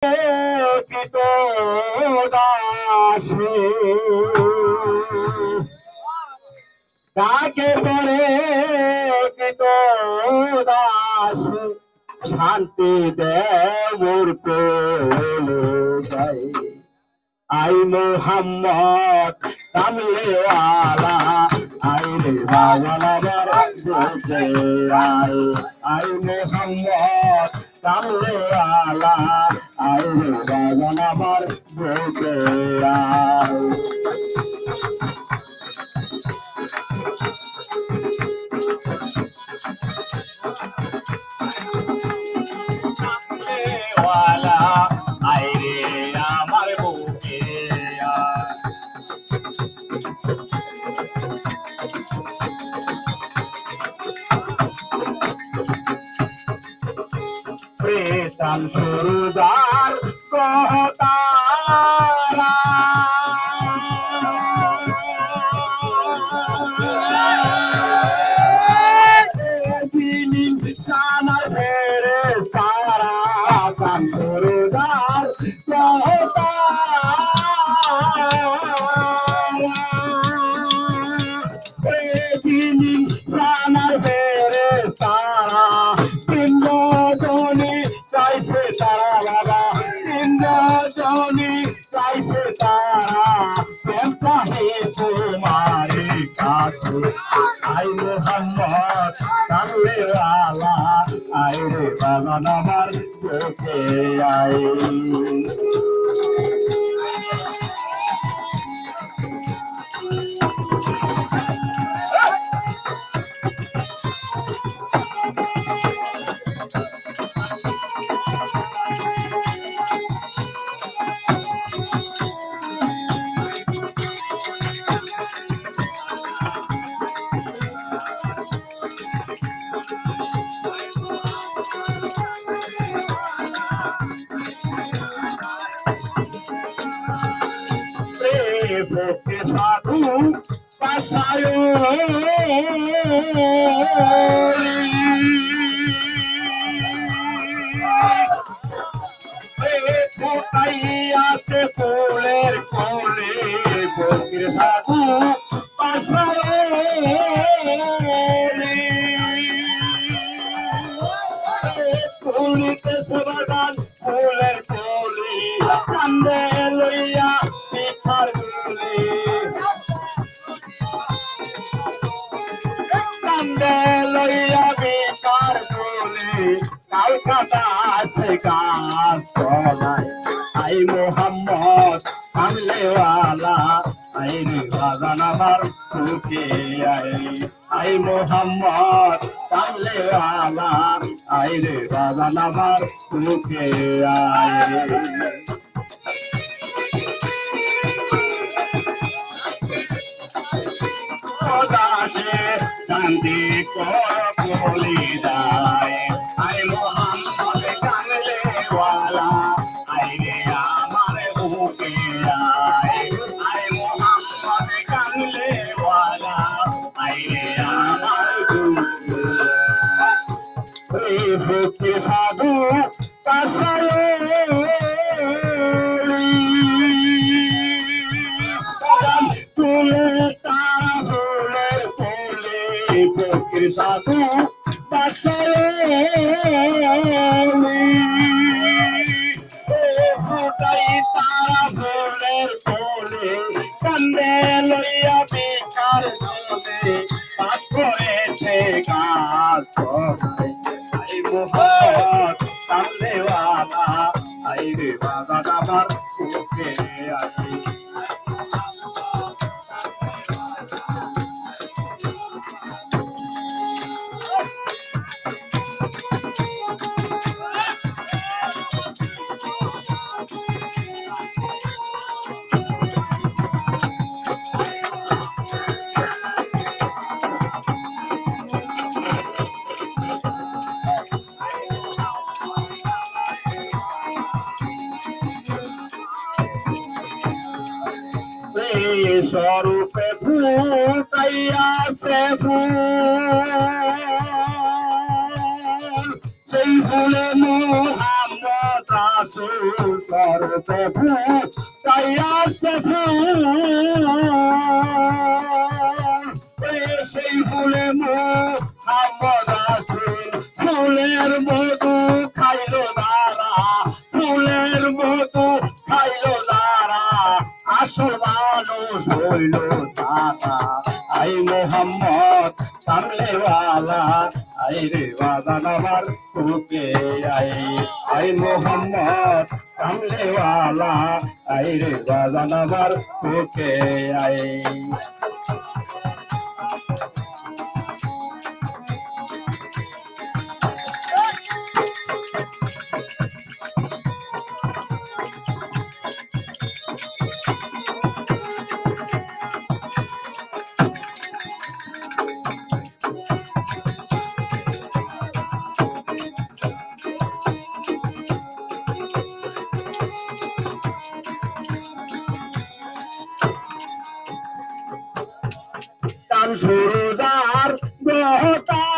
কিত দাসে কাকে করে কিত দাস শান্তি দেবর কোলে যায় আই মোহাম্মদ কামলেওয়ালা আই রে বাজানাবার বলতে আই মোহাম্মদ কামলেওয়ালা আই রে বাজানাবার বলতে কামলেওয়ালা আই রে আমার বুকে প্রেতান সুরদার কহতারা সানার ফেরে সারা কান সুরদার কহতারা সানার ফেরে সারা তিনজনে চাইছে তারা বাবা তিনজনে চাইছে তারা প্রেম চাহে তোমারে কাছে আই মোহাম্মদ কামলেওয়ালা আই রে বাগান আমার চোখে আই ভক্তি সাধু পাশায় ফোটাইয়াছে ফুলের কোলে ভক্তির সাধু পাশায় ফুলিতে সবাগান ফুলের কোলে কান্দে লইয়া পিঠার কান্দে লইয়া বেকার বলে কালকাতা আছে গাছ তলায় আই মোহাম্মদ কামলেওয়ালা আই রে বাগান আমার সুখে আই মোহাম্মদ কামলেওয়ালা আই রে বাগান আমার সুখে দাসে শান্তি কলি যায় আই মোহাম্মদ কামলেওয়ালা আই রে আমার বুকে আই মোহাম্মদ কামলেওয়ালা আই রে আমার বুকে ভক্তি সাধু কাসায় সাধু ফুটাই তারা ভোলের কোলে কান্দে লইয়া বেকার বলে পাঠ করেছে গাছ আই মোহাম্মদ কামলেওয়ালা আই রে বাগান আমার চোখে আই স্বরূপে ফুটাইয়াছে ফুল সেই ফুলে মোহাম্মদ রসুল করতে ভুল চাইয়াছে ভুল সেই ভুলে মোহাম্মদ রাসূল ফুলের মধু খাইলো যারা ফুলের মধু খাইলো যারা আসল মানুষ হইল তারা আই মোহাম্মদ কামলেওয়ালা আই রে বাজান আমার বুকে আই মোহাম্মদ কামলেওয়ালা আই রে বাজান আমার বুকে টান সুরদার গহতারা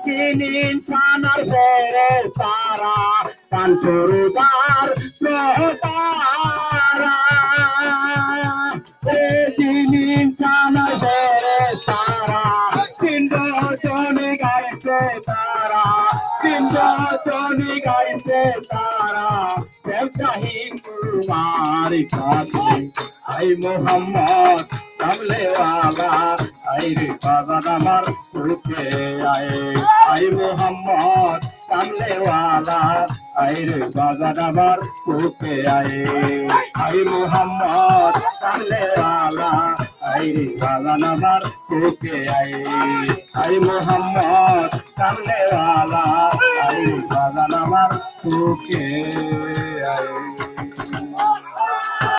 দিন ইনসানার বড় তারা টান সুরদার গহতারা দিন ইনসানার বড় তারা তিনজনে গাইছে তারা তিনজনে গাইছে তারা तुम्हारी खाते आई मोहम्मद कमलेवाला आई रे बाजान আমার বুকে आई मोहम्मद कमलेवाला आई रे बाजान আমার বুকে आई मोहम्मद कमलेवाला आई रे बाजान আমার বুকে आई मोहम्मद कमलेवाला आई रे बाजान আমার বুকে